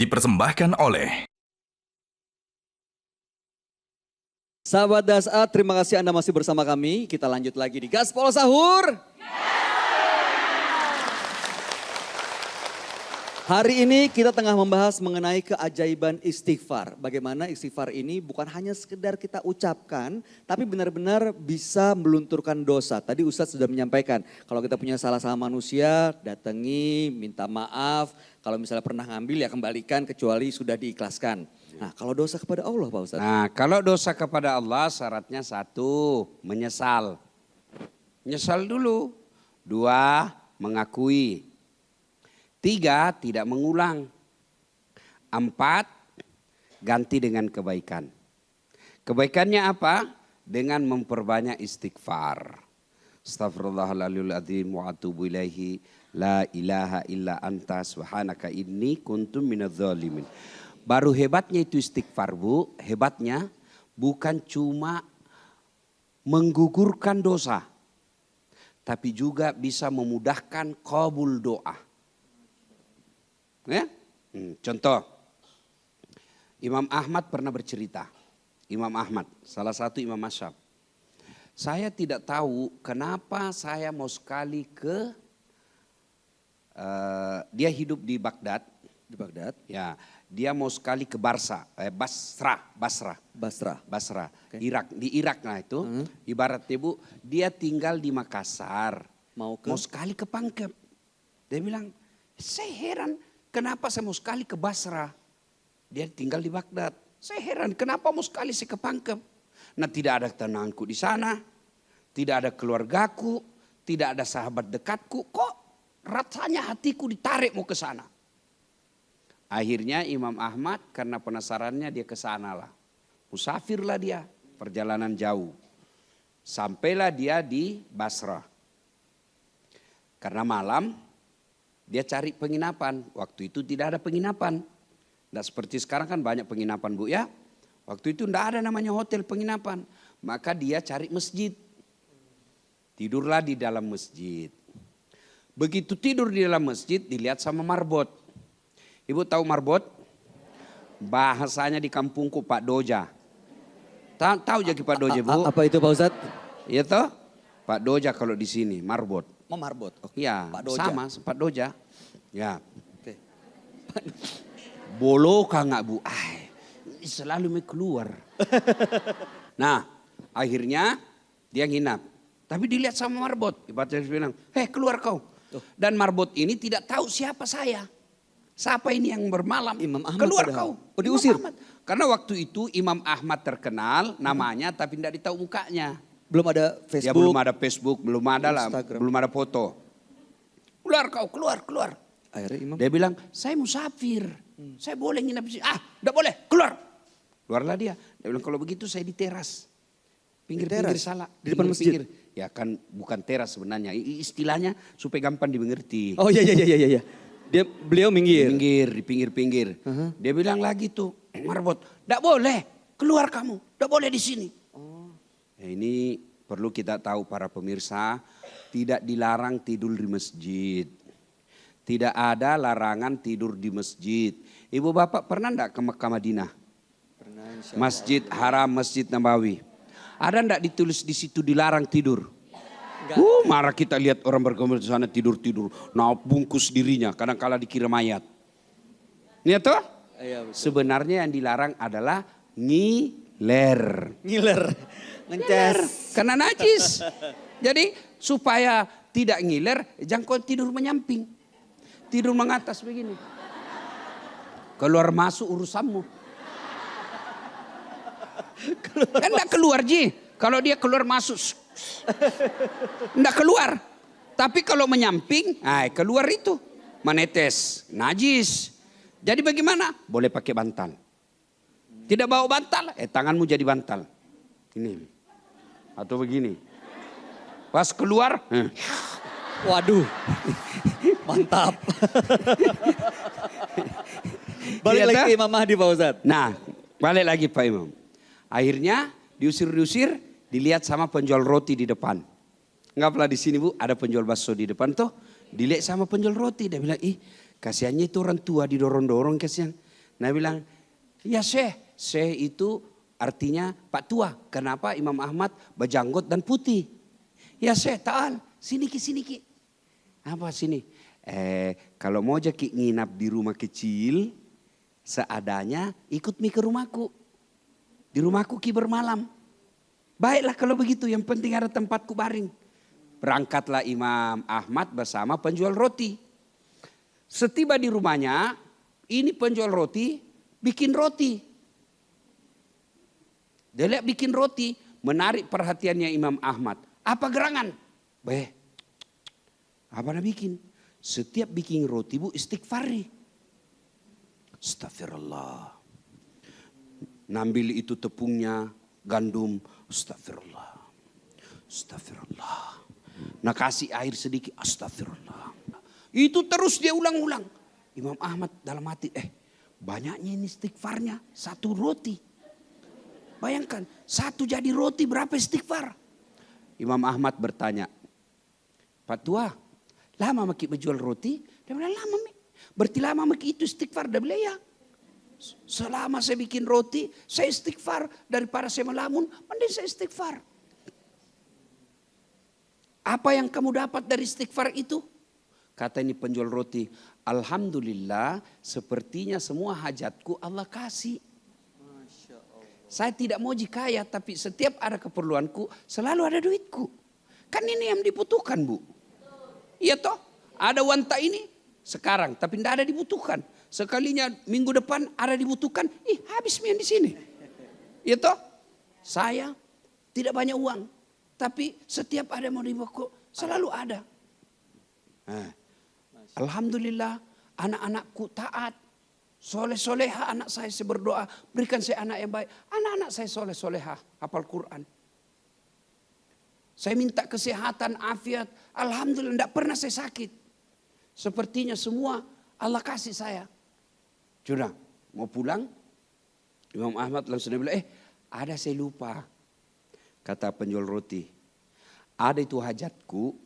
dipersembahkan oleh Sahabat Dasar, terima kasih Anda masih bersama kami. Kita lanjut lagi di Gaspol Sahur. Hari ini kita tengah membahas mengenai keajaiban istighfar. Bagaimana istighfar ini bukan hanya sekedar kita ucapkan, tapi benar-benar bisa melunturkan dosa. Tadi Ustadz sudah menyampaikan, kalau kita punya salah sama manusia, datangi, minta maaf. Kalau misalnya pernah ngambil ya kembalikan kecuali sudah diikhlaskan. Nah kalau dosa kepada Allah Pak Ustadz. Nah kalau dosa kepada Allah syaratnya satu, menyesal. Menyesal dulu. Dua, mengakui. Tiga, tidak mengulang. Empat, ganti dengan kebaikan. Kebaikannya apa? Dengan memperbanyak istighfar. Astaghfirullahaladzim wa atubu ilaihi. La ilaha illa anta subhanaka inni kuntum minadh-dhalimin. Baru hebatnya itu istighfar Bu, hebatnya bukan cuma menggugurkan dosa. Tapi juga bisa memudahkan qabul doa. Ya? Contoh, Imam Ahmad pernah bercerita. Imam Ahmad, salah satu imam mazhab. Saya tidak tahu kenapa saya mau sekali ke, dia hidup di Baghdad. Di Baghdad? Ya, dia mau sekali ke Basra. Okay. Irak, di Irak lah itu. Ibaratnya Bu, dia tinggal di Makassar. Mau sekali ke Pangkep. Dia bilang, saya heran. Kenapa saya mau sekali ke Basra? Dia tinggal di Baghdad. Saya heran kenapa mau sekali saya ke Pangkep. Nah tidak ada tenangku di sana. Tidak ada keluargaku. Tidak ada sahabat dekatku. Kok rasanya hatiku ditarik mau ke sana. Akhirnya Imam Ahmad karena penasarannya dia ke sana lah. Musafirlah dia. Perjalanan jauh. Sampailah dia di Basra. Karena malam. Dia cari penginapan. Waktu itu tidak ada penginapan. Tidak seperti sekarang kan banyak penginapan Bu ya. Waktu itu tidak ada namanya hotel penginapan. Maka dia cari masjid. Tidurlah di dalam masjid. Begitu tidur di dalam masjid dilihat sama marbot. Ibu tahu marbot? Bahasanya di kampungku Pak Doja. Tahu jadi Pak Doja Bu? Apa itu Pak Ustadz? Iya toh? Pak Doja kalau di sini marbot. Marbot. Okay. Ya, Pak Doja. Sama Pak Doja. Ya. Okay. Boloka nggak Bu? Selalu mau keluar. Nah, akhirnya dia nginap. Tapi dilihat sama marbot. Ibaratnya dia bilang, keluar kau. Dan marbot ini tidak tahu siapa saya. Siapa ini yang bermalam? Imam Ahmad keluar padahal. kau. Oh diusir? Karena waktu itu Imam Ahmad terkenal namanya tapi tidak ditahu mukanya. Belum ada Facebook. Ya belum ada Facebook, belum ada lah, Instagram. belum ada foto. Keluar kau, keluar. Akhirnya Imam. Dia bilang, saya musafir. Saya boleh nginap di sini. Tidak boleh, keluar. Keluarlah dia. Dia bilang, kalau begitu saya di teras. Pinggir-pinggir salah. Di depan masjid? Ya kan bukan teras sebenarnya. Istilahnya supaya gampang dimengerti. Oh iya. Beliau minggir. Di pinggir-pinggir. Dia bilang lagi tuh, marbot, tidak boleh. Keluar kamu, tidak boleh di sini. Ini perlu kita tahu para pemirsa, tidak dilarang tidur di masjid. Tidak ada larangan tidur di masjid. Ibu bapak pernah enggak ke Mekah Madinah? Pernah, Masjid Haram, Masjid Nabawi. Ada enggak ditulis di situ dilarang tidur? Marah kita lihat orang bergabung di sana tidur-tidur. Nah bungkus dirinya, kadang-kala dikira mayat. Ini toh? Iya, sebenarnya yang dilarang adalah ngiler. Ngeces. Karena najis. Jadi supaya tidak ngiler, jangan kau tidur menyamping. Tidur mengatas begini. Keluar masuk urusanmu. Kan enggak keluar Ji. Kalau dia keluar masuk. Enggak keluar. Tapi kalau menyamping, keluar itu. Menetes, najis. Jadi bagaimana? Boleh pakai bantal. Tidak bawa bantal, tanganmu jadi bantal. Ini. Atau begini. Pas keluar. Waduh. Mantap. Balik lagi ke Imam Mahdi Pak Ustadz. Nah, balik lagi Pak Imam. Akhirnya diusir, dilihat sama penjual roti di depan. Anggaplah di sini Bu, ada penjual bakso di depan tuh. Dilihat sama penjual roti. Dia bilang, kasihannya itu orang tua didorong-dorong kasihan. Nah bilang, ya Syekh. Syekh itu artinya Pak Tua. Kenapa Imam Ahmad berjanggot dan putih? Ya Syekh, ta'al. Sini ki. Apa sini? Kalau mau jadi nginap di rumah kecil, seadanya ikut mi ke rumahku. Di rumahku ki bermalam. Baiklah kalau begitu, yang penting ada tempatku baring. Berangkatlah Imam Ahmad bersama penjual roti. Setiba di rumahnya, ini penjual roti bikin roti. Dia lihat bikin roti, menarik perhatiannya Imam Ahmad. Apa gerangan? Apa nak bikin? Setiap bikin roti bu istighfari. Astagfirullah. Nambil itu tepungnya, gandum. Astagfirullah. Nah kasih air sedikit. Astagfirullah. Itu terus dia ulang-ulang. Imam Ahmad dalam hati, banyaknya ini istighfarnya. Satu roti. Bayangkan, satu jadi roti berapa istighfar? Imam Ahmad bertanya, Pak Tua, lama maki menjual roti? Dia bilang, lama mi. Berarti lama maki itu istighfar. Dia bilang, ya. Selama saya bikin roti, saya istighfar. Daripada saya melamun, mending saya istighfar. Apa yang kamu dapat dari istighfar itu? Kata ini penjual roti, alhamdulillah sepertinya semua hajatku Allah kasih. Saya tidak mau kaya, tapi setiap ada keperluanku selalu ada duitku. Kan ini yang dibutuhkan bu. Iya toh, ada wanita ini sekarang tapi tidak ada dibutuhkan. Sekalinya minggu depan ada dibutuhkan, habis yang di sini. Iya toh, saya tidak banyak uang, tapi setiap ada mau dibuku selalu ada. Alhamdulillah anak-anakku taat. Soleh-soleha anak saya berdoa. Berikan saya anak yang baik. Anak-anak saya soleh-soleha. Hafal Quran. Saya minta kesehatan, afiat. Alhamdulillah tidak pernah saya sakit. Sepertinya semua Allah kasih saya. Sudah mau pulang. Imam Ahmad langsung bilang, ada saya lupa. Kata penjual roti. Ada itu hajatku.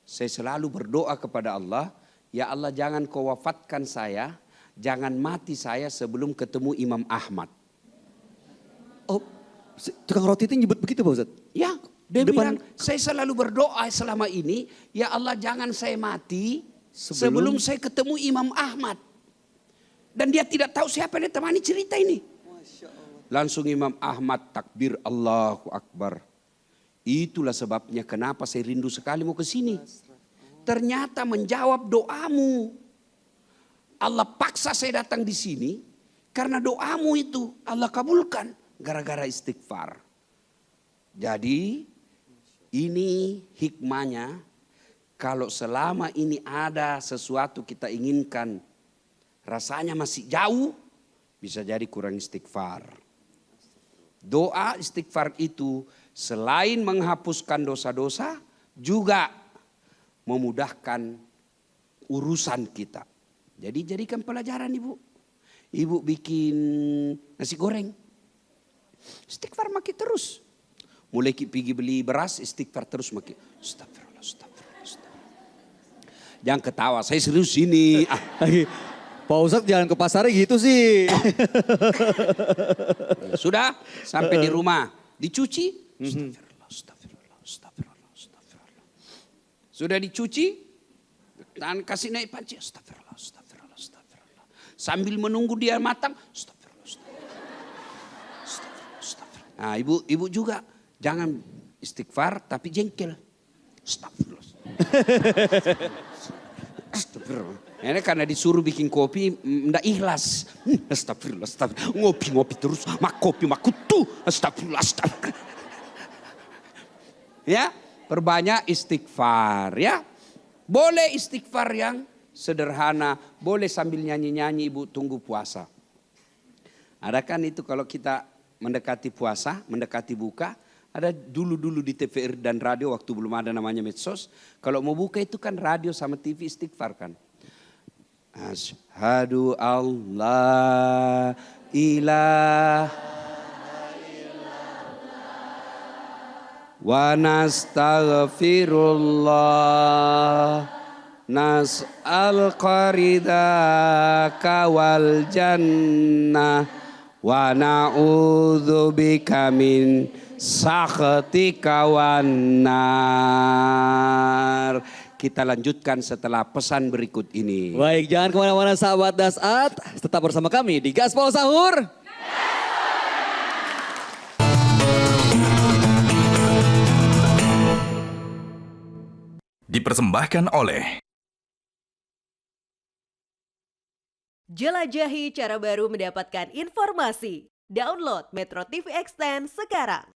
Saya selalu berdoa kepada Allah. Ya Allah jangan kau wafatkan saya. Jangan mati saya sebelum ketemu Imam Ahmad. Oh, tukang roti itu nyebut begitu Pak Ustadz? Ya, dia bilang saya selalu berdoa selama ini. Ya Allah jangan saya mati sebelum saya ketemu Imam Ahmad. Dan dia tidak tahu siapa yang temani cerita ini. Langsung Imam Ahmad takbir Allahu Akbar. Itulah sebabnya kenapa saya rindu sekali mau ke sini. Ternyata menjawab doamu. Allah paksa saya datang di sini karena doamu itu Allah kabulkan gara-gara istighfar. Jadi ini hikmahnya, kalau selama ini ada sesuatu kita inginkan rasanya masih jauh, bisa jadi kurang istighfar. Doa istighfar itu selain menghapuskan dosa-dosa juga memudahkan urusan kita. Jadi jadikan pelajaran ibu. Ibu bikin nasi goreng. Istighfar makin terus. Mulai pergi beli beras, istighfar terus makin. Astagfirullah. Jangan ketawa, saya serius ini. Pak Ustadz jangan ke pasarnya gitu sih. Sudah sampai di rumah. Dicuci. Astagfirullah. Sudah dicuci. Dan kasih naik panci. Astagfirullah. Sambil menunggu dia matang. Astagfirullah. Nah ibu juga. Jangan istighfar tapi jengkel. Astagfirullah. Ini karena disuruh bikin kopi. Nggak ikhlas. Astagfirullah. Ngopi terus. Mak kopi mak kutu. Astagfirullah. Ya. Perbanyak istighfar ya. Boleh istighfar yang sederhana, boleh sambil nyanyi-nyanyi ibu tunggu puasa. Ada kan itu kalau kita mendekati puasa, mendekati buka, ada dulu di TVRI dan radio waktu belum ada namanya medsos. Kalau mau buka itu kan radio sama TV istighfar kan. Asyhadu Allah ilaha wa nastaghfirullah nas'aluka ridaka wal jannah wa na'udzubika min sakhatika wan nar. Kita lanjutkan setelah pesan berikut ini. Baik, jangan kemana-mana sahabat Dasat. Tetap bersama kami di Gaspol Sahur. Dipersembahkan oleh Jelajahi cara baru mendapatkan informasi. Download Metro TV Extend sekarang.